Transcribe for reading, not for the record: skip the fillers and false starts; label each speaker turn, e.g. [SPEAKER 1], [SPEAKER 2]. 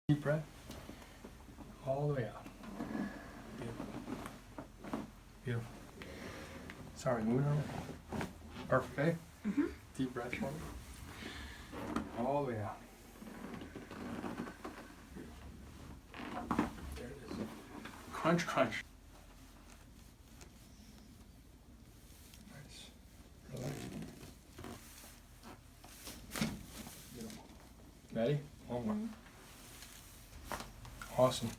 [SPEAKER 1] Deep breath. All the way out. Beautiful. Beautiful. Sorry, moving on. Perfect. Okay? Deep breath for me. All the way out. There it is. Crunch, crunch. Nice. Relax. Beautiful. Ready? One more. Awesome.